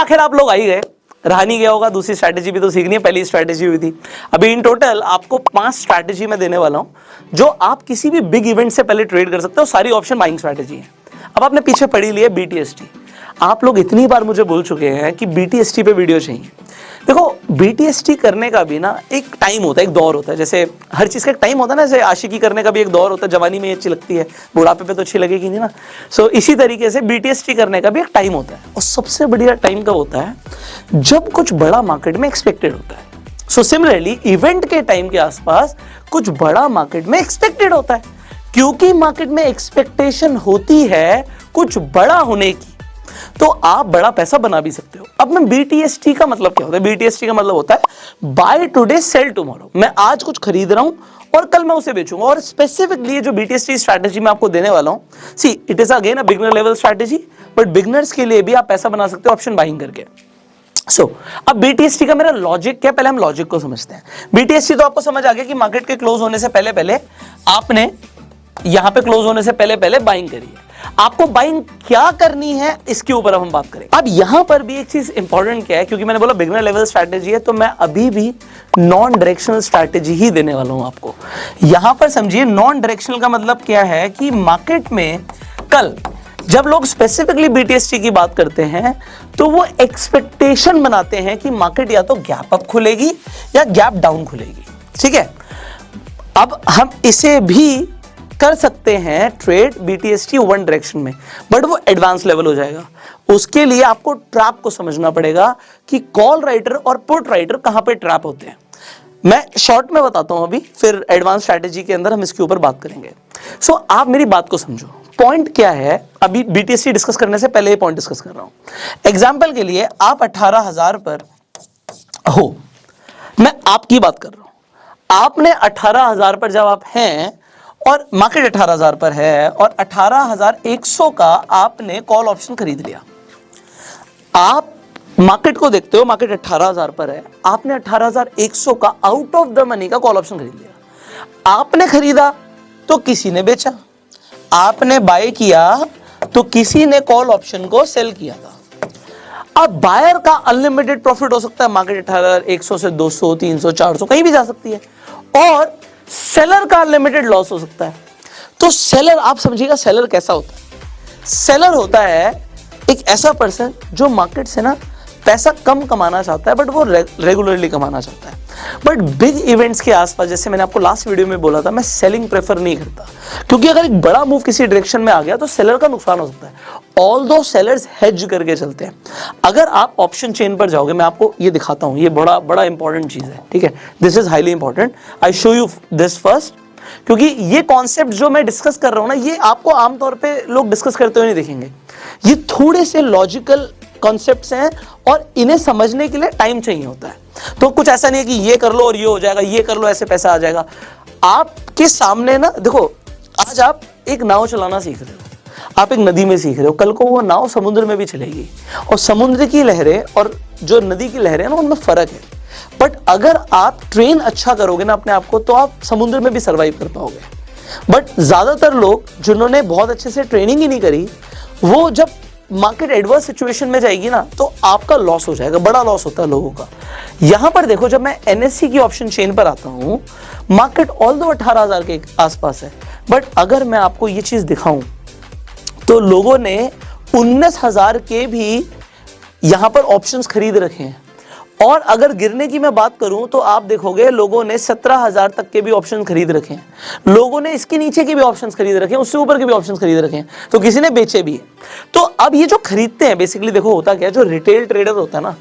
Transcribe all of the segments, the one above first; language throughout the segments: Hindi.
आखिर आप लोग आ ही गए, रहा नहीं गया होगा, दूसरी स्ट्रैटेजी भी तो सीखनी है, पहली स्ट्रैटेजी हुई थी। अभी इन टोटल आपको 5 स्ट्रैटेजी मैं देने वाला हूं जो आप किसी भी बिग इवेंट से पहले ट्रेड कर सकते हो। सारी ऑप्शन बाइंग स्ट्रैटेजी है। अब आपने पीछे पढ़ी ली है BTST। आप लोग इतनी बार मुझे बोल चुके हैं कि BTST पे वीडियो चाहिए। देखो BTST करने का भी ना एक टाइम होता है, एक दौर होता है। जैसे हर चीज़ का एक टाइम होता है ना, जैसे आशिकी करने का भी एक दौर होता है। जवानी में ये अच्छी लगती है, बुढ़ापे पे तो अच्छी लगेगी नहीं ना। सो इसी तरीके से BTST करने का भी एक टाइम होता है, और सबसे बढ़िया टाइम कब होता है? जब कुछ बड़ा मार्केट में एक्सपेक्टेड होता है। सो सिमिलरली इवेंट के टाइम के आसपास कुछ बड़ा मार्केट में एक्सपेक्टेड होता है, क्योंकि मार्केट में एक्सपेक्टेशन होती है कुछ बड़ा होने की, तो आप बड़ा पैसा बना भी सकते हो। अब मैं BTST का मतलब क्या होता है? BTST का मतलब होता है बाय टुडे सेल टुमारो। मैं आज कुछ खरीद रहा हूं और कल मैं उसे बेचूंगा। और स्पेसिफिकली जो BTST स्ट्रैटेजी मैं आपको देने वाला हूं, see it is again a beginner level strategy, but beginners के लिए भी आप पैसा बना सकते हो ऑप्शन बाइंग करके। अब BTST का मेरा लॉजिक क्या है? पहले हम लॉजिक को समझते हैं। BTST तो आपको समझ आ गया कि मार्केट के क्लोज होने से पहले पहले आपने यहां पे क्लोज होने से पहले पहले बाइंग करी है। आपको बाइंग क्या करनी है इसके ऊपर हम बात करें। अब यहां पर भी एक चीज इंपॉर्टेंट क्या है, क्योंकि मैंने बोला बिगिनर लेवल स्ट्रैटेजी है, तो मैं अभी भी नॉन डायरेक्शनल स्ट्रैटेजी ही देने वाला हूं आपको। यहां पर समझिए नॉन डायरेक्शनल का मतलब क्या है कि मार्केट में कल जब लोग स्पेसिफिकली BTST की बात करते हैं तो वो एक्सपेक्टेशन बनाते हैं कि मार्केट या तो गैप अप खुलेगी या गैप डाउन खुलेगी। ठीक है, अब हम इसे भी कर सकते हैं ट्रेड BTST वन डायरेक्शन में, बट वो एडवांस लेवल हो जाएगा। उसके लिए आपको ट्रैप को समझना पड़ेगा कि कॉल राइटर और पुट राइटर कहां पे ट्रैप होते हैं। मैं शॉर्ट में बताता हूं अभी, फिर एडवांस स्ट्रैटेजी के अंदर हम इसके ऊपर बात करेंगे। सो आप मेरी बात को समझो, पॉइंट क्या है? अभी BTST डिस्कस करने से पहले ये पॉइंट डिस्कस कर रहा हूं। एग्जाम्पल के लिए आप 18,000 पर हो, मैं आपकी बात कर रहा हूं। आपने 18,000 पर जब आप हैं और मार्केट 18,000 पर है और 18,100 का आपने कॉल ऑप्शन खरीद लिया। आप मार्केट को देखते हो, मार्केट 18,000 पर है, आपने 18,100 का आउट ऑफ द मनी का कॉल ऑप्शन खरीद लिया। आपने खरीदा तो किसी ने बेचा, आपने बाय किया तो किसी ने कॉल ऑप्शन को सेल किया था। अब बायर का अनलिमिटेड प्रॉफिट हो सकता है, मार्केट 18,100 से 200, 300, 400 कहीं भी जा सकती है, और सेलर का अनलिमिटेड लॉस हो सकता है। तो सेलर, आप समझिएगा सेलर कैसा होता है? सेलर होता है एक ऐसा पर्सन जो मार्केट से ना पैसा कम कमाना चाहता है, बट वो रेगुलरली कमाना चाहता है। बट बिग इवेंट्स के आसपास, जैसे मैंने आपको लास्ट वीडियो में बोला था, मैं सेलिंग प्रेफर नहीं करता, क्योंकि अगर एक बड़ा मूव किसी डायरेक्शन में आ गया तो सेलर का नुकसान हो सकता है। ऑल्दो सेलर्स हेज करके चलते हैं। अगर आप ऑप्शन चेन पर जाओगे, मैं आपको ये दिखाता हूं, ये बड़ा बड़ा इंपॉर्टेंट चीज है। ठीक है, this is highly important, I show you this first, क्योंकि ये कॉन्सेप्ट जो मैं डिस्कस कर रहा हूं ना, ये आपको आमतौर पे लोग डिस्कस करते हुए नहीं दिखेंगे। ये थोड़े से लॉजिकल कॉन्सेप्ट्स हैं और इन्हें समझने के लिए टाइम चाहिए होता है। तो कुछ ऐसा नहीं है कि ये कर लो और ये हो जाएगा, ये कर लो ऐसे पैसा आ जाएगा। आपके सामने ना देखो, आज आप एक नाव चलाना सीख रहे हो, आप एक नदी में सीख रहे हो, कल को वो नाव समुद्र में भी चलेगी, और समुद्र की लहरें और जो नदी की लहरें ना, उनमें फर्क है। बट अगर आप ट्रेन अच्छा करोगे ना अपने आप को, तो आप समुद्र में भी सर्वाइव कर पाओगे। बट ज्यादातर लोग जिन्होंने बहुत अच्छे से ट्रेनिंग ही नहीं करी, वो जब मार्केट एडवर्स सिचुएशन में जाएगी ना, तो आपका लॉस हो जाएगा, बड़ा लॉस होता है लोगों का। यहां पर देखो, जब मैं NSE की ऑप्शन चेन पर आता हूं, मार्केट ऑल्दो 18,000 के आसपास है, बट अगर मैं आपको ये चीज दिखाऊं तो लोगों ने 19,000 के भी यहां पर ऑप्शंस खरीद रखे हैं। और अगर गिरने की मैं बात करूं तो आप देखोगे लोगों ने 17,000 तक के भी ऑप्शन खरीद रखे हैं, लोगों ने इसके नीचे के भी ऑप्शंस खरीद रखे हैं, उससे ऊपर के भी ऑप्शंस खरीद रखे हैं, तो किसी ने बेचे भी है। तो अब ये जो खरीदते हैं, बेसिकली देखो होता क्या है, जो रिटेल ट्रेडर होता है ना,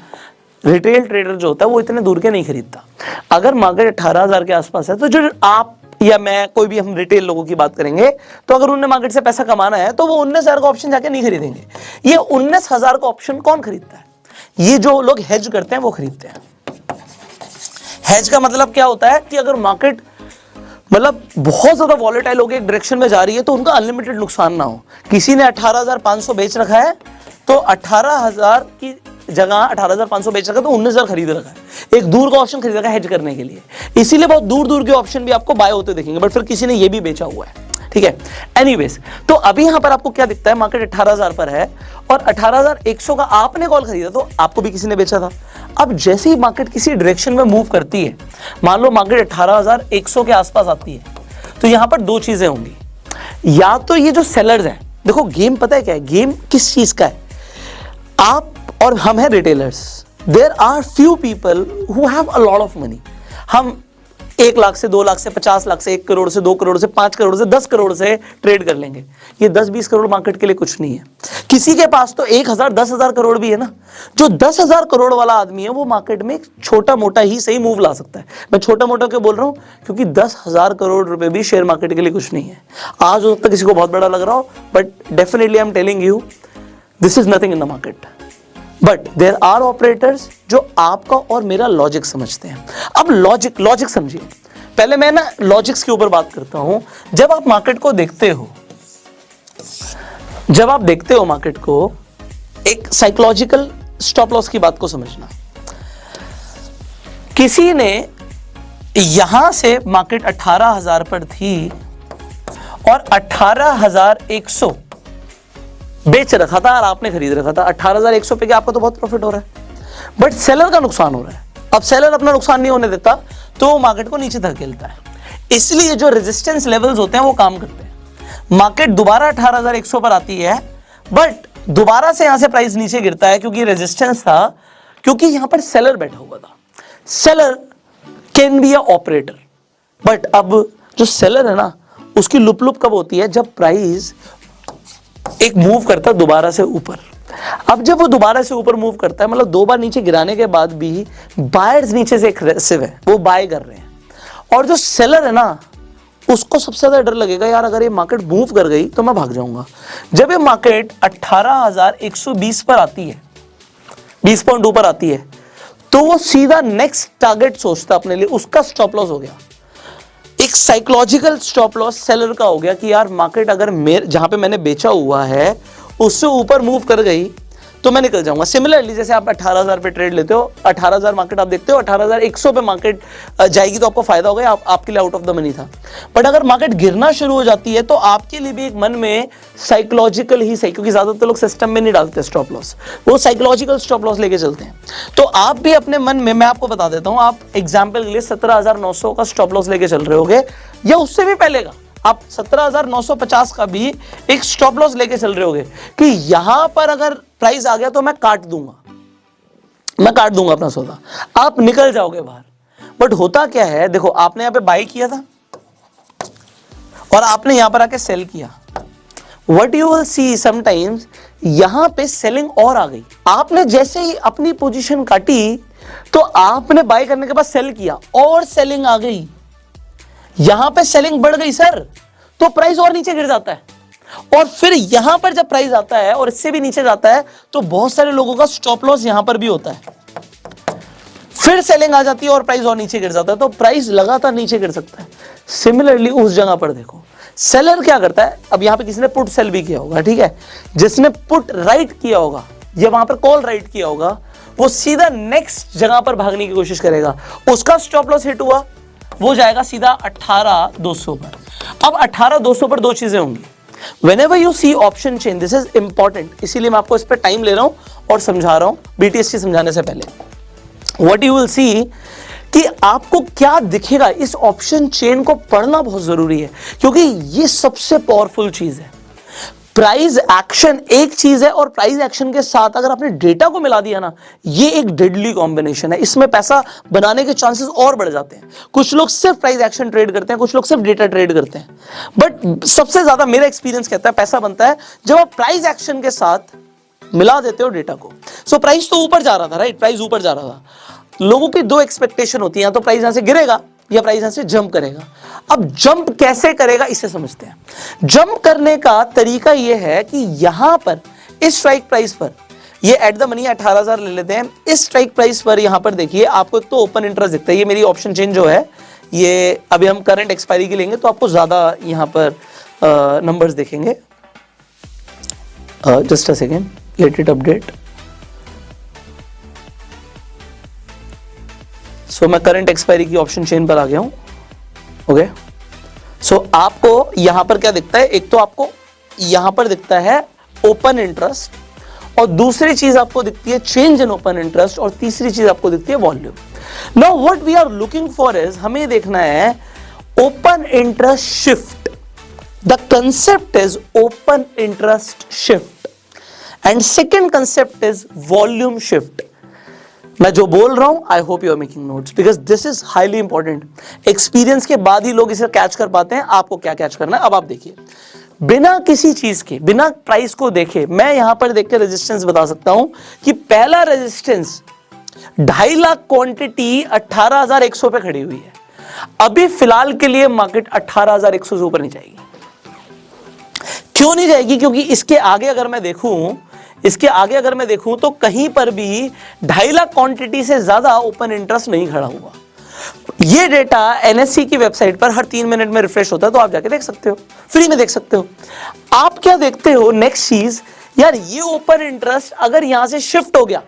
रिटेल ट्रेडर जो होता है वो इतने दूर के नहीं खरीदता। अगर मार्केट 18,000 के आसपास है, तो जो आप या मैं, कोई भी हम रिटेल लोगों की बात करेंगे, तो अगर उन्हें मार्केट से पैसा कमाना है तो वो 19,000 का ऑप्शन जाके नहीं खरीदेंगे। ये 19,000 का ऑप्शन कौन खरीदता है? ये जो लोग हेज करते हैं वो खरीदते हैं। हेज का मतलब क्या होता है कि अगर मार्केट मतलब बहुत ज्यादा वॉलेटाइल हो गई, एक डायरेक्शन में जा रही है, तो उनका अनलिमिटेड नुकसान ना हो। किसी ने 18,500 बेच रखा है, तो 18,000 की जगह 18,500 बेच रखा है, तो 19,000 खरीद रखा है। एक दूर का ऑप्शन खरीद रखा है हेज करने के लिए, इसीलिए बहुत दूर दूर के ऑप्शन भी आपको बाय होते दिखेंगे, बट फिर किसी ने ये भी बेचा हुआ है। ठीक है। एनीवेज, तो अभी यहां पर आपको क्या दिखता है, मार्केट 18,000 पर है और 18,100 का आपने कॉल खरीदा तो आपको भी किसी ने बेचा था। अब जैसे ही मार्केट किसी डायरेक्शन में मूव करती है, मान लो मार्केट 18,100 के आसपास आती है, तो यहां पर दो चीजें होंगी। या तो ये जो सेलर्स हैं, देखो गेम पता है क्या है, गेम किस चीज का है, आप और हम हैं retailers, there are few people who have a lot of money. हम 1 लाख से 2 लाख से 50 लाख से 1 करोड़ से 2 करोड़ से 5 करोड़ से 10 करोड़ से ट्रेड कर लेंगे। ये 10-20 करोड़ मार्केट के लिए कुछ नहीं है। किसी के पास तो 1,000 10,000 करोड़ भी है ना। जो 10,000 करोड़ वाला आदमी है वो मार्केट में एक छोटा मोटा ही सही मूव ला सकता है। मैं छोटा मोटा क्यों बोल रहा हूं, क्योंकि 10,000 करोड़ रुपए भी शेयर मार्केट के लिए कुछ नहीं है। आज हो सकता है किसी को बहुत बड़ा लग रहा हो, but definitely I am telling you this is nothing in the market. But there are operators जो आपका और मेरा लॉजिक समझते हैं। अब लॉजिक समझिए। पहले मैं ना लॉजिक्स के ऊपर बात करता हूं। जब आप मार्केट को देखते हो, मार्केट को, एक साइकोलॉजिकल स्टॉप लॉस की बात को समझना। किसी ने यहां से मार्केट 18,000 पर थी और 18,100 बेच रखा था और आपने खरीद रखा था। 18,100 पे आपका तो बहुत प्रॉफिट हो रहा है, बट सेलर का नुकसान हो रहा है। अब सेलर अपना नुकसान नहीं होने देता तो मार्केट को नीचे धकेलता है। इसलिए जो रेजिस्टेंस लेवल्स होते हैं वो काम करते हैं। मार्केट दोबारा 18,100 पर आती है, बट दोबारा से यहां से प्राइस नीचे गिरता है क्योंकि रेजिस्टेंस था, क्योंकि यहां पर सेलर बैठा हुआ था। Seller can be a operator, but अब जो सेलर है ना, उसकी लुप कब होती है, जब प्राइस एक मूव करता है दोबारा से ऊपर। अब जब वो दोबारा से ऊपर मूव करता है, मतलब 2 बार नीचे गिराने के बाद भी बायर्स नीचे से एग्रेसिव है, वो बाय कर रहे हैं। और जो सेलर है ना, उसको सबसे ज्यादा डर लगेगा, यार अगर ये मार्केट मूव कर गई तो मैं भाग जाऊंगा। जब ये मार्केट 18,120 पर आती है, 20.2 पर आती है, तो वो सीधा नेक्स्ट टारगेट सोचता अपने लिए, उसका स्टॉप लॉस हो गया। एक साइकोलॉजिकल स्टॉप लॉस सेलर का हो गया कि यार मार्केट अगर जहां पे मैंने बेचा हुआ है उससे ऊपर मूव कर गई तो मैं निकल जाऊंगा। सिमिलरली जैसे आप 18,000 पे ट्रेड लेते हो, 18,000 मार्केट आप देखते हो, 18,100 पे मार्केट जाएगी तो आपको फायदा होगा, आपके लिए आउट ऑफ द मनी था। बट अगर मार्केट गिरना शुरू हो जाती है तो आपके लिए भी एक मन में साइकोलॉजिकल ही सही, क्योंकि ज्यादातर लोग सिस्टम में नहीं डालते स्टॉप लॉस, वो साइकोलॉजिकल स्टॉप लॉस लेके चलते हैं। तो आप भी अपने मन में, मैं आपको बता देता हूं, आप एग्जाम्पल के लिए 17,900 का स्टॉप लॉस लेके चल रहे होगे, या उससे भी पहले का आप 17,950 का भी एक स्टॉप लॉस लेके चल रहे होगे कि यहां पर अगर प्राइस आ गया तो मैं काट दूंगा अपना सौदा, आप निकल जाओगे बाहर। बट होता क्या है, देखो आपने यहां पे बाय किया था और आपने यहां पर आके सेल किया। What you will see sometimes, यहां पे सेलिंग और आ गई। आपने जैसे ही अपनी पोजीशन काटी तो आपने बाय करने के बाद सेल किया और सेलिंग आ गई, यहां पे सेलिंग बढ़ गई सर, तो प्राइस और नीचे गिर जाता है। और फिर यहां पर जब प्राइस आता है और इससे भी नीचे जाता है तो बहुत सारे लोगों का स्टॉप लॉस यहां पर भी होता है। फिर सेलिंग आ जाती है और प्राइस और नीचे गिर जाता है, तो प्राइस लगातार नीचे गिर सकता है। सिमिलरली उस जगह पर देखो सेलर क्या करता है, अब यहां पे किसी ने पुट सेल भी किया होगा, ठीक है, जिसने पुट राइट किया होगा या वहां पर कॉल राइट किया होगा, वो सीधा नेक्स्ट जगह पर भागने की कोशिश करेगा। उसका स्टॉप लॉस हिट हुआ, वो जाएगा सीधा 18,200 पर। अब 18,200 पर दो चीजें होंगी। Whenever you see option chain, this is important, इसीलिए मैं आपको इस पर टाइम ले रहा हूं और समझा रहा हूं BTST समझाने से पहले। What you will see कि आपको क्या दिखेगा, इस ऑप्शन चेन को पढ़ना बहुत जरूरी है, क्योंकि ये सबसे पावरफुल चीज है। प्राइस एक्शन एक चीज है और प्राइस एक्शन के साथ अगर आपने डेटा को मिला दिया ना, ये एक डेडली कॉम्बिनेशन है। इसमें पैसा बनाने के चांसेस और बढ़ जाते हैं। कुछ लोग सिर्फ प्राइस एक्शन ट्रेड करते हैं, कुछ लोग सिर्फ डेटा ट्रेड करते हैं, बट सबसे ज्यादा मेरा एक्सपीरियंस कहता है पैसा बनता है जब आप प्राइस एक्शन के साथ मिला देते हो डेटा को। सो प्राइस तो ऊपर जा रहा था, राइट, प्राइस ऊपर जा रहा था। लोगों की दो एक्सपेक्टेशन होती है, या तो प्राइस यहां से गिरेगा या प्राइस यहां से जंप करेगा। अब जंप कैसे करेगा इसे समझते हैं। जंप करने का तरीका यह है कि यहां पर इस स्ट्राइक प्राइस पर, ये एट द मनी 18,000 ले लेते हैं, इस स्ट्राइक प्राइस पर यहां पर देखिए आपको एक तो ओपन इंटरेस्ट दिखता है। ये मेरी ऑप्शन चेन जो है, ये अभी हम करंट एक्सपायरी की लेंगे तो आपको ज्यादा यहां पर नंबर्स देखेंगे। Just a second, let it update. So मैं करंट एक्सपायरी की ऑप्शन चेन पर आ गया हूं। ओके, सो आपको यहां पर क्या दिखता है, एक तो आपको यहां पर दिखता है ओपन इंटरेस्ट, और दूसरी चीज आपको दिखती है चेंज इन ओपन इंटरेस्ट, और तीसरी चीज आपको दिखती है volume. Now what we are looking for is, हमें देखना है open interest shift. The concept is open interest shift and second concept is volume shift. मैं जो बोल रहा हूं, I hope you are making notes because this is highly important. Experience के बाद ही लोग इसे कैच कर पाते हैं. आपको क्या कैच करना है, अब आप देखिए. बिना किसी चीज के, बिना प्राइस को देखे, मैं यहां पर देख के रेजिस्टेंस बता सकता हूं कि पहला रेजिस्टेंस 2.5 लाख क्वांटिटी 18,100 पे खड़ी हुई है. अभी फिलहाल के लिए मार्केट 18,100 से ऊपर नहीं जाएगी. क्यों नहीं जाएगी? क्योंकि इसके आगे अगर मैं देखूं तो कहीं पर भी 2.5 लाख क्वांटिटी से ज्यादा ओपन इंटरेस्ट नहीं खड़ा हुआ. ये डेटा एनएससी की वेबसाइट पर हर 3 मिनट में रिफ्रेश होता है, तो आप जाके देख सकते हो, फ्री में देख सकते हो. आप क्या देखते हो, नेक्स्ट चीज, यार ये ओपन इंटरेस्ट अगर यहां से शिफ्ट हो गया,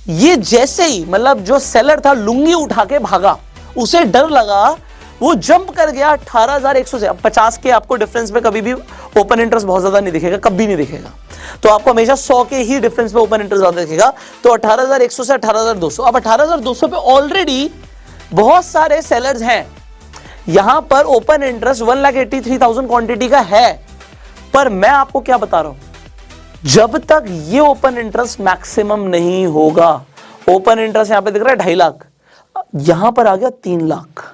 ये जैसे ही मतलब जो सेलर था लुंगी उठा के भागा, उसे डर लगा, वो जंप कर गया 18,100 से. अब 50 के आपको डिफरेंस में कभी भी ओपन इंटरेस्ट बहुत ज्यादा नहीं दिखेगा, कभी नहीं दिखेगा. तो आपको हमेशा 100 के ही डिफरेंस में ओपन इंटरेस्ट ज्यादा दिखेगा. तो 18,100 से 18,200. अब 18,200 पे ऑलरेडी बहुत सारे सेलर्स हैं. यहां पर ओपन इंटरेस्ट 1,83,000 क्वांटिटी का है. पर मैं आपको क्या बता रहा हूं, जब तक ये ओपन इंटरेस्ट मैक्सिमम नहीं होगा, ओपन इंटरेस्ट यहां पे दिख रहा है 2.5 लाख, यहां पर आ गया 3 लाख,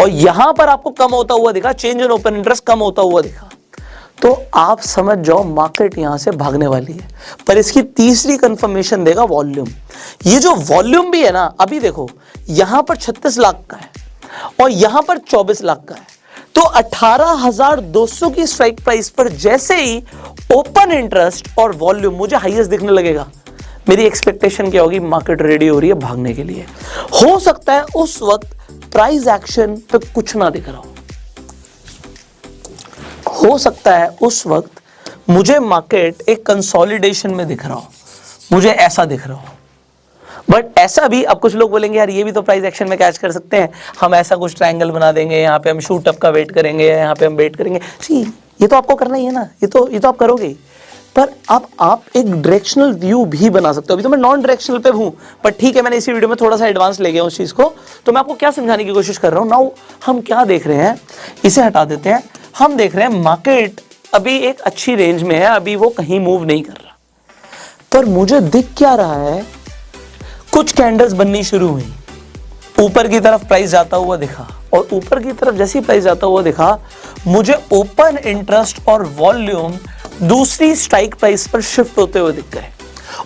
और यहां पर आपको कम होता हुआ दिखा, चेंज इन ओपन इंटरेस्ट कम होता हुआ दिखा, तो आप समझ जाओ मार्केट यहां से भागने वाली है. पर इसकी तीसरी कंफर्मेशन देगा वॉल्यूम. ये जो वॉल्यूम भी है ना, अभी देखो यहां पर 36 लाख का है और यहां पर 24 लाख का है. तो 18,200 की स्ट्राइक प्राइस पर जैसे ही ओपन इंटरेस्ट और वॉल्यूम मुझे हाईएस्ट दिखने लगेगा, मेरी एक्सपेक्टेशन क्या होगी, मार्केट रेडी हो रही है भागने के लिए. हो सकता है उस वक्त प्राइस एक्शन पे कुछ ना दिख रहा हो सकता है उस वक्त मुझे मार्केट एक कंसोलिडेशन में दिख रहा हो, मुझे ऐसा दिख रहा हो. बट ऐसा भी, अब कुछ लोग बोलेंगे यार ये भी तो प्राइस एक्शन में कैच कर सकते हैं, हम ऐसा कुछ ट्रायंगल बना देंगे, यहाँ पे हम शूट अप का वेट करेंगे, यहाँ पे हम वेट करेंगे. सी, ये तो आपको करना ही है ना, ये तो आप करोगे. पर अब आप एक डायरेक्शनल व्यू भी बना सकते हो. अभी तो मैं नॉन डायरेक्शनल पे हूं, पर ठीक है, मैंने इसी वीडियो में थोड़ा सा एडवांस ले गया उस चीज को. तो मैं आपको क्या समझाने की कोशिश कर रहा हूं. नाउ हम क्या देख रहे हैं, इसे हटा देते हैं. हम देख रहे हैं मार्केट अभी एक अच्छी रेंज में है, अभी वो कहीं मूव नहीं कर रहा. पर मुझे दिख क्या रहा है, कुछ कैंडल्स बननी शुरू हुई, ऊपर की तरफ प्राइस जाता हुआ दिखा, और ऊपर की तरफ जैसी प्राइस जाता हुआ दिखा, मुझे ओपन इंटरेस्ट और वॉल्यूम दूसरी स्ट्राइक प्राइस पर शिफ्ट होते हुए दिख गए.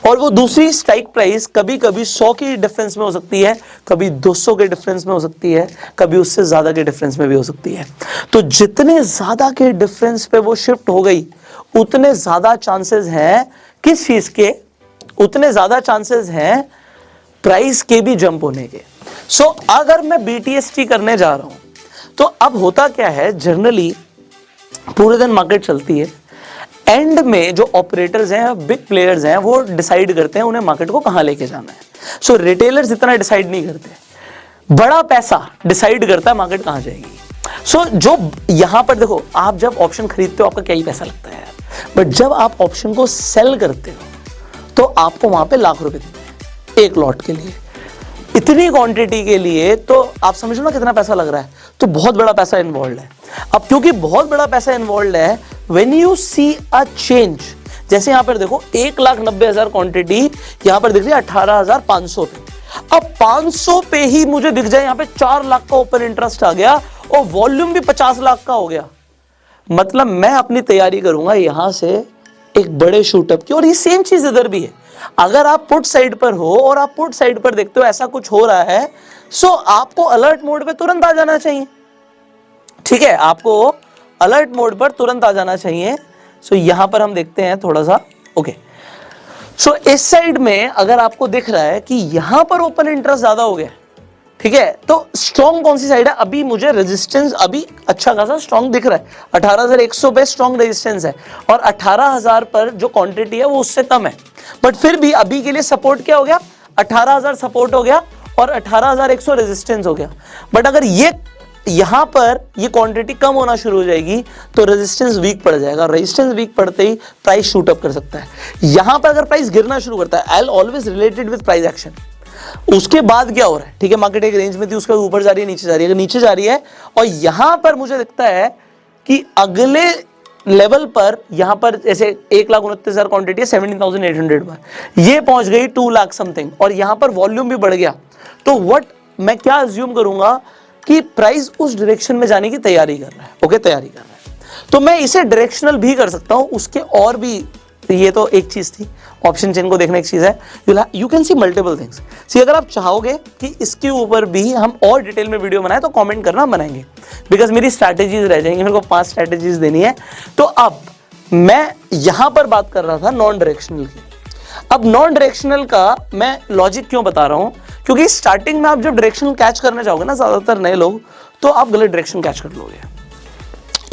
और वो दूसरी स्ट्राइक प्राइस कभी कभी 100 के डिफरेंस में हो सकती है, कभी 200 के डिफरेंस में हो सकती है, कभी उससे ज्यादा के डिफरेंस में भी हो सकती है. तो जितने ज्यादा के डिफरेंस पे वो शिफ्ट हो गई, उतने ज्यादा चांसेस हैं किस चीज के, उतने ज्यादा चांसेस हैं प्राइस के भी जंप होने के. सो अगर मैं BTST करने जा रहा हूं तो अब होता क्या है, जनरली पूरे दिन मार्केट चलती है, एंड में जो ऑपरेटर्स हैं, बिग प्लेयर्स हैं, वो डिसाइड करते हैं उन्हें मार्केट को कहां लेके जाना है. सो रिटेलर्स इतना डिसाइड नहीं करते, बड़ा पैसा डिसाइड करता है मार्केट कहां जाएगी. सो जो यहां पर देखो, आप जब ऑप्शन खरीदते हो आपका क्या ही पैसा लगता है यार, बट जब आप ऑप्शन को सेल करते हो तो आपको वहां पे लाख रुपए देते हैं एक लॉट के लिए, इतनी क्वांटिटी के लिए. तो आप समझ लो ना कितना पैसा लग रहा है. तो बहुत बड़ा पैसा इन्वॉल्व है. अब क्योंकि बहुत बड़ा पैसा इन्वॉल्व है, when you see a change, जैसे यहां पर देखो 1,90,000 क्वांटिटी यहां पर दिख रही है 18,500 पे. अब 500 पे ही मुझे दिख जाए यहां पे 4 लाख का ओपन इंटरेस्ट आ गया और वॉल्यूम भी 50 लाख का हो गया. मतलब मैं अपनी तैयारी करूंगा यहां से एक बड़े शूटअप की. और ये सेम चीज इधर भी है. अगर आप पुट साइड पर हो और आप पुट साइड पर देखते हो ऐसा कुछ हो रहा है, सो आपको अलर्ट मोड पे तुरंत आ जाना चाहिए. ठीक है, आपको अलर्ट मोड पर तुरंत आ जाना चाहिए. सो यहां पर हम देखते हैं थोड़ा सा. ओके, सो इस साइड में अगर आपको दिख रहा है कि यहां पर ओपन इंटरेस्ट ज्यादा हो गया, ठीक है, तो स्ट्रॉन्ग कौन सी साइड है, अभी मुझे रेजिस्टेंस अभी अच्छा खासा स्ट्रॉन्ग दिख रहा है. 18,100 पे स्ट्रॉन्ग रेजिस्टेंस है और 18,000 पर जो क्वांटिटी है वो उससे कम है. बट फिर भी अभी के लिए सपोर्ट क्या हो गया, 18,000 सपोर्ट हो गया और 18,100 रेजिस्टेंस हो गया. बट अगर ये यहां पर ये क्वांटिटी कम होना शुरू हो जाएगी तो रेजिस्टेंस वीक पड़ जाएगा, रेजिस्टेंस वीक पड़ते ही प्राइस शूट अप कर सकता है। यहां पर अगर प्राइस गिरना शुरू करता है, I always related with price action, उसके बाद क्या हो रहा है, ठीक है, मार्केट एक रेंज में थी, उसके ऊपर जा रही है, नीचे जा रही है, अगर नीचे जा रही है और यहां पर मुझे दिखता है कि अगले लेवल पर यहां पर जैसे 1,29,000 क्वांटिटी है 17,800 पर, ये पहुंच गई 2 लाख समथिंग और यहां पर वॉल्यूम भी बढ़ गया, तो व्हाट मैं क्या अज्यूम करूंगा कि प्राइस उस डायरेक्शन में जाने की तैयारी कर रहा है। ओके, तैयारी कर रहा है, तो मैं इसे डायरेक्शनल भी कर सकता हूं, उसके और भी, ये तो एक चीज थी, ऑप्शन चेन को देखना एक चीज है, you can see multiple things. See अगर आप चाहोगे कि इसके ऊपर भी हम और डिटेल में वीडियो बनाए तो कमेंट करना, हम बनाएंगे, बिकॉज मेरी स्ट्रैटेजीज रह जाएंगी, मेरे को 5 स्ट्रैटेजीज देनी है। तो अब मैं यहां पर बात कर रहा था नॉन डायरेक्शनल की। अब नॉन डायरेक्शनल का मैं लॉजिक क्यों बता रहा हूं, क्योंकि स्टार्टिंग में आप जब डायरेक्शनल कैच करना चाहोगे ना, ज्यादातर नए लोग, तो आप गलत डायरेक्शन कैच कर लोगे,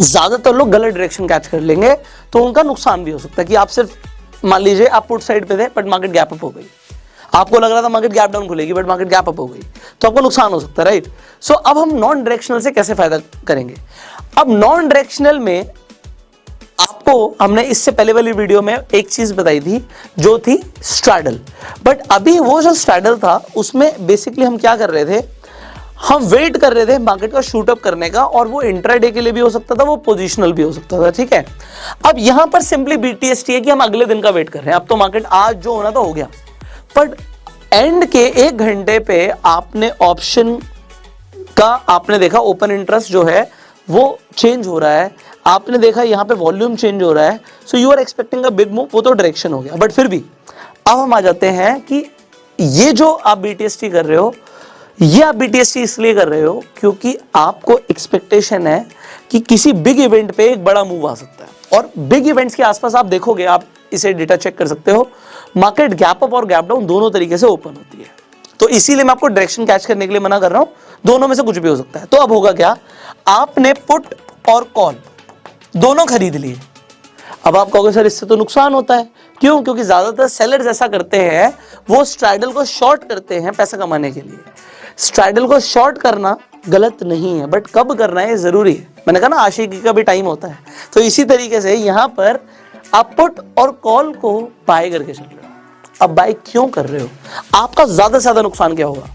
ज्यादातर लोग गलत डायरेक्शन कैच कर लेंगे, तो उनका नुकसान भी हो सकता है कि आप सिर्फ, मान लीजिए आप पुट साइड पे थे बट मार्केट गैप अप हो गई, आपको लग रहा था मार्केट गैप डाउन खुलेगी बट मार्केट गैप अप हो गई, तो आपको नुकसान हो सकता है, राइट। सो अब हम नॉन डायरेक्शनल से कैसे फायदा करेंगे। अब नॉन डायरेक्शनल में आपको हमने इससे पहले वाली वीडियो में एक चीज बताई थी जो थी स्ट्रैडल, बट अभी वो जो स्ट्रैडल था उसमें बेसिकली हम क्या कर रहे थे, हम वेट कर रहे थे मार्केट का शूट अप करने का, और वो इंट्राडे के लिए भी हो सकता था, वो पोजिशनल भी हो सकता था, ठीक है। अब यहां पर सिंपली BTST है कि हम अगले दिन का वेट कर रहे हैं, अब तो मार्केट आज जो होना था हो गया, बट एंड के 1 घंटे पे आपने ऑप्शन का आपने देखा ओपन इंटरेस्ट जो है वो चेंज हो रहा है, आपने देखा यहाँ पे वॉल्यूम चेंज हो रहा है, so you are expecting a big move, वो तो डायरेक्शन हो गया। बट फिर भी अब हम आ जाते हैं कि ये जो आप BTST कर रहे हो, ये आप BTST इसलिए कर रहे हो क्योंकि आपको एक्सपेक्टेशन है कि किसी बिग इवेंट पे एक बड़ा मूव आ सकता है, और बिग इवेंट्स के आसपास आप देखोगे, आप इसे डेटा चेक कर सकते हो, मार्केट गैप अप और गैप डाउन दोनों तरीके से ओपन होती है, तो इसीलिए मैं आपको डायरेक्शन कैच करने के लिए मना कर रहा हूं, दोनों में से कुछ भी हो सकता है। तो अब होगा क्या, आपने पुट और कॉल दोनों खरीद लिए। अब आप कहोगे सर इससे तो नुकसान होता है, क्यों, क्योंकि ज्यादातर सेलर्स ऐसा करते हैं, वो स्ट्रैडल को शॉर्ट करते हैं पैसा कमाने के लिए। स्ट्रैडल को शॉर्ट करना गलत नहीं है, बट कब करना है जरूरी है, मैंने कहा ना आशिकी का भी टाइम होता है, तो इसी तरीके से यहां पर आप पुट और कॉल को बाय करके चल रहे हो। अब बाय क्यों कर रहे हो, आपका ज्यादा से ज्यादा नुकसान क्या होगा,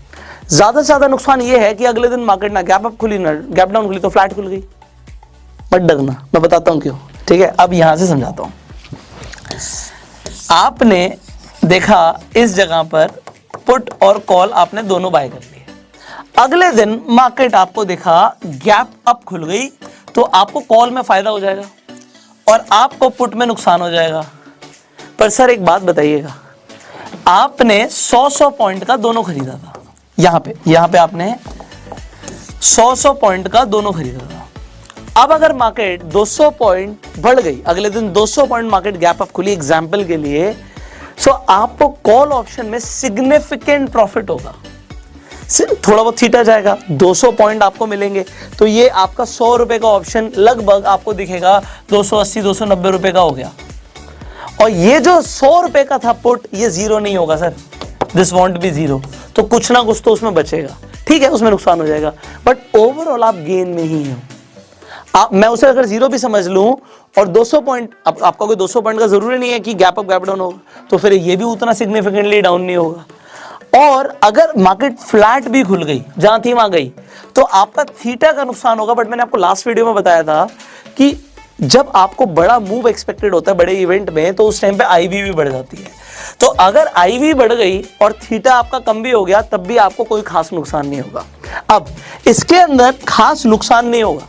ज्यादा से ज्यादा नुकसान ये है कि अगले दिन मार्केट ना गैप अप खुली ना गैप डाउन खुली तो फ्लैट खुल गई, मत डरना, मैं बताता हूं क्यों, ठीक है। अब यहां से समझाता हूं, आपने देखा इस जगह पर पुट और कॉल आपने दोनों बाय कर लिए, अगले दिन मार्केट आपको देखा गैप अप खुल गई, तो आपको कॉल में फायदा हो जाएगा और आपको पुट में नुकसान हो जाएगा। पर सर एक बात बताइएगा, आपने 100 पॉइंट का दोनों खरीदा था, यहां पे आपने 100 पॉइंट का दोनों खरीदा था। अब अगर मार्केट 200 पॉइंट बढ़ गई, अगले दिन 200 पॉइंट मार्केट गैप अप खुली एग्जांपल के लिए, सो आपको कॉल ऑप्शन में सिग्निफिकेंट प्रॉफिट होगा, थोड़ा बहुत थीटा जाएगा, 200 पॉइंट आपको मिलेंगे, तो ये आपका 100 रुपए का ऑप्शन लगभग आपको दिखेगा 280 290 रुपए का हो गया, और ये जो 100 रुपए का था पुट, ये जीरो नहीं होगा sir, this won't be zero, तो कुछ ना कुछ तो उसमें बचेगा, ठीक है, उसमें नुकसान हो जाएगा, बट ओवरऑल आप गेन में ही हो। मैं उसे अगर जीरो भी समझ लूं और 200 पॉइंट, आपका कोई 200 पॉइंट का जरूरी नहीं है कि गैप अप गैप डाउन होगा, तो फिर ये भी उतना सिग्निफिकेंटली डाउन नहीं होगा। और अगर मार्केट फ्लैट भी खुल गई, जहां थी वहां गई, तो आपका थीटा का नुकसान होगा। बट मैंने आपको लास्ट वीडियो में बताया था कि जब आपको बड़ा मूव एक्सपेक्टेड होता है बड़े इवेंट में, तो उस टाइम पे आईवी भी बढ़ जाती है, तो अगर आईवी बढ़ गई और थीटा आपका कम भी हो गया, तब भी आपको कोई खास नुकसान नहीं होगा। अब इसके अंदर खास नुकसान नहीं होगा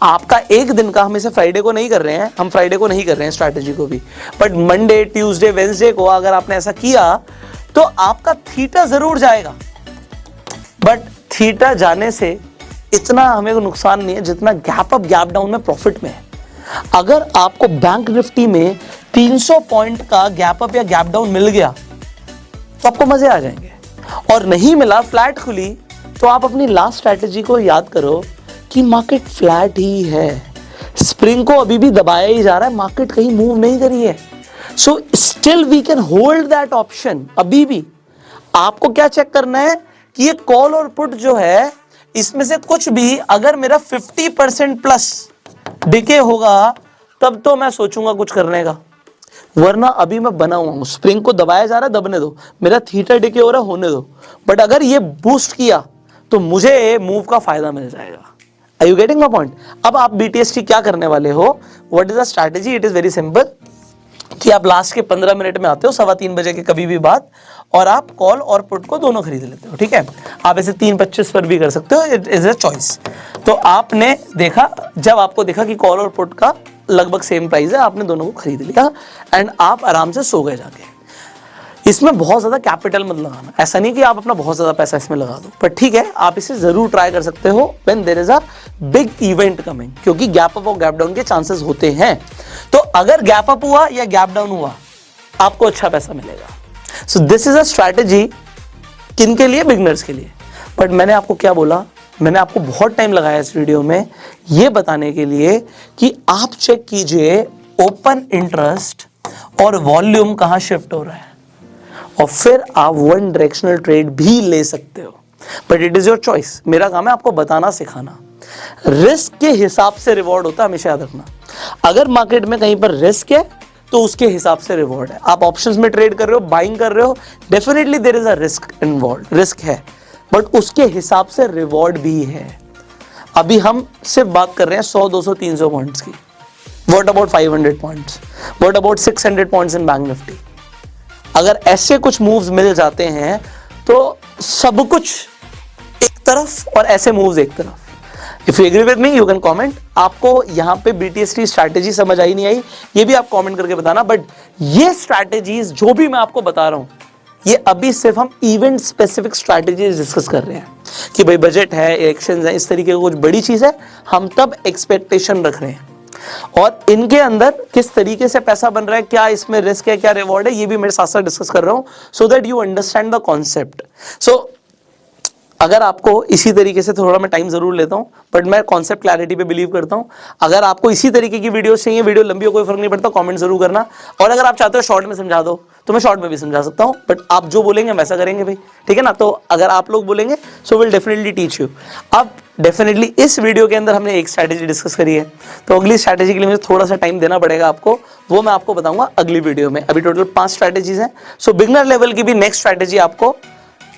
आपका एक दिन का, हम इसे फ्राइडे को नहीं कर रहे हैं, हम फ्राइडे को नहीं कर रहे हैं स्ट्रैटेजी को भी, बट मंडे ट्यूसडे वेडनेसडे को अगर आपने ऐसा किया तो आपका थीटा जरूर जाएगा, बट थीटा जाने से इतना हमें नुकसान नहीं है जितना गैप अप गैप डाउन में प्रॉफिट में है। अगर आपको बैंक निफ्टी में 300 पॉइंट का गैप अप या गैप डाउन मिल गया तो आपको मजे आ जाएंगे, और नहीं मिला, फ्लैट खुली, तो आप अपनी लास्ट स्ट्रैटेजी को याद करो कि मार्केट फ्लैट ही है, स्प्रिंग को अभी भी दबाया ही जा रहा है, मार्केट कहीं मूव नहीं करी है, so still we can hold that option. अभी भी आपको क्या चेक करना है कि ये कॉल और पुट जो है इसमें से कुछ भी अगर मेरा 50% प्लस डिके होगा तब तो मैं सोचूंगा कुछ करने का, वरना अभी मैं बना हुआ हूं, स्प्रिंग को दबाया जा रहा है, दबने दो, मेरा थीटा डिके हो रहा है, होने दो। बट अगर ये बूस्ट किया तो मुझे मूव का फायदा मिल जाएगा। Are you getting my point? अब आप BTST क्या करने वाले हो? What is the strategy? It is very simple कि आप लास्ट के 15 मिनट में आते हो 3:15 बजे के कभी भी बाद, और आप कॉल और पुट को दोनों खरीद लेते हो, ठीक है। आप ऐसे 3:25 पर भी कर सकते हो, इट इज अ चॉइस। तो आपने देखा, जब आपको देखा कि कॉल और पुट का लगभग सेम प्राइस है, आपने दोनों को खरीद लिया एंड आप आराम से सो गए जाके। इसमें बहुत ज़्यादा कैपिटल मत लगाना, ऐसा नहीं कि आप अपना बहुत ज़्यादा पैसा इसमें लगा दो, पर ठीक है आप इसे ज़रूर ट्राई कर सकते हो when there is a big event coming, क्योंकि गैप अप और गैप डाउन के चांसेस होते हैं। तो अगर गैप अप हुआ या गैप डाउन हुआ आपको अच्छा पैसा मिलेगा। So this is a strategy किन के लिए? बिगनर्स के लिए। बट मैंने आपको क्या बोला, मैंने आपको बहुत टाइम लगाया इस वीडियो में ये बताने के लिए कि आप चेक कीजिए ओपन इंटरेस्ट और वॉल्यूम कहाँ शिफ्ट हो रहा है, और फिर आप वन डायरेक्शनल ट्रेड भी ले सकते हो। But it is your choice, मेरा काम है आपको बताना सिखाना। रिस्क के हिसाब से रिवॉर्ड होता है, हमेशा याद रखना। अगर मार्केट में कहीं पर रिस्क है तो उसके हिसाब से रिवॉर्ड है। आप ऑप्शंस में ट्रेड कर रहे हो, बाइंग कर रहे हो, definitely there is a risk involve, risk है, बट उसके हिसाब से रिवॉर्ड भी है। अभी हम सिर्फ बात कर रहे हैं 100, 200, 300 पॉइंट्स की। What about 500 points? What about 600 points in bank Nifty? अगर ऐसे कुछ मूव्स मिल जाते हैं तो सब कुछ एक तरफ और ऐसे मूव्स एक तरफ। If you agree with me you can comment. आपको यहाँ पे BTST स्ट्रैटेजी समझ आई नहीं आई ये भी आप कमेंट करके बताना। बट ये स्ट्रैटेजीज जो भी मैं आपको बता रहा हूँ, ये अभी सिर्फ हम इवेंट स्पेसिफिक स्ट्रैटेजीज डिस्कस कर रहे हैं कि भाई बजट है, इलेक्शंस है, इस तरीके की कुछ बड़ी चीज है, हम तब एक्सपेक्टेशन रख रहे हैं। और इनके अंदर किस तरीके से पैसा बन रहा है, क्या इसमें रिस्क है, क्या रिवॉर्ड है, ये भी मेरे साथ साथ डिस्कस कर रहा हूं, so that you understand the concept. So अगर आपको इसी तरीके से, थोड़ा मैं टाइम जरूर लेता हूं बट मैं कॉन्सेप्ट क्लैरिटी पे बिलीव करता हूं। अगर आपको इसी तरीके की वीडियो चाहिए, वीडियो लंबी हो कोई फर्क नहीं पड़ता, कमेंट जरूर करना। और अगर आप चाहते हो शॉर्ट में समझा दो तो मैं शॉर्ट में भी समझा सकता हूं, बट आप जो बोलेंगे वैसा करेंगे भाई, ठीक है ना। तो अगर आप लोग बोलेंगे so will definitely teach you. अब डेफिनेटली इस वीडियो के अंदर हमने एक स्ट्रैटेजी डिस्कस करी है, तो अगली स्ट्रैटेजी के लिए मुझे थोड़ा सा टाइम देना पड़ेगा आपको, वो मैं आपको बताऊंगा अगली वीडियो में। अभी टोटल 5 स्ट्रैटेजीज हैं। सो बिगनर लेवल की भी नेक्स्ट स्ट्रैटेजी आपको,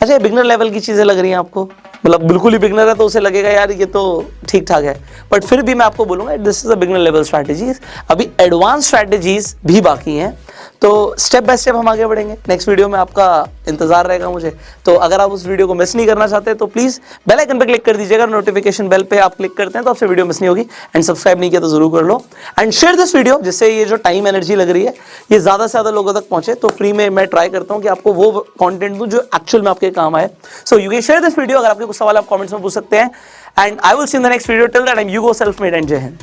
अच्छा बिगनर लेवल की चीजें लग रही हैं आपको, मतलब बिल्कुल ही बिगनर है तो उसे लगेगा यार ये तो ठीक ठाक है, बट फिर भी मैं आपको बोलूंगा this is a beginner level strategies. अभी एडवांस स्ट्रैटेजीज भी बाकी हैं, तो स्टेप बाय स्टेप हम आगे बढ़ेंगे। नेक्स्ट वीडियो में आपका इंतजार रहेगा मुझे। तो अगर आप उस वीडियो को मिस नहीं करना चाहते तो प्लीज बेल आइकन पे क्लिक कर दीजिएगा, नोटिफिकेशन बेल पे आप क्लिक करते हैं तो आपसे वीडियो मिस नहीं होगी। एंड सब्सक्राइब नहीं किया तो जरूर कर लो एंड शेयर दिस वीडियो, जिससे ये जो टाइम एनर्जी लग रही है ये ज्यादा से ज्यादा लोगों तक पहुंचे। तो फ्री में मैं ट्राई करता हूं कि आपको वो कंटेंट दूं जो एक्चुअल में आपके काम आए। So you can share this video. अगर आपके कुछ सवाल आप कमेंट्स में पूछ सकते हैं and I will see in the next video. Till that time you go self made and जय हिंद।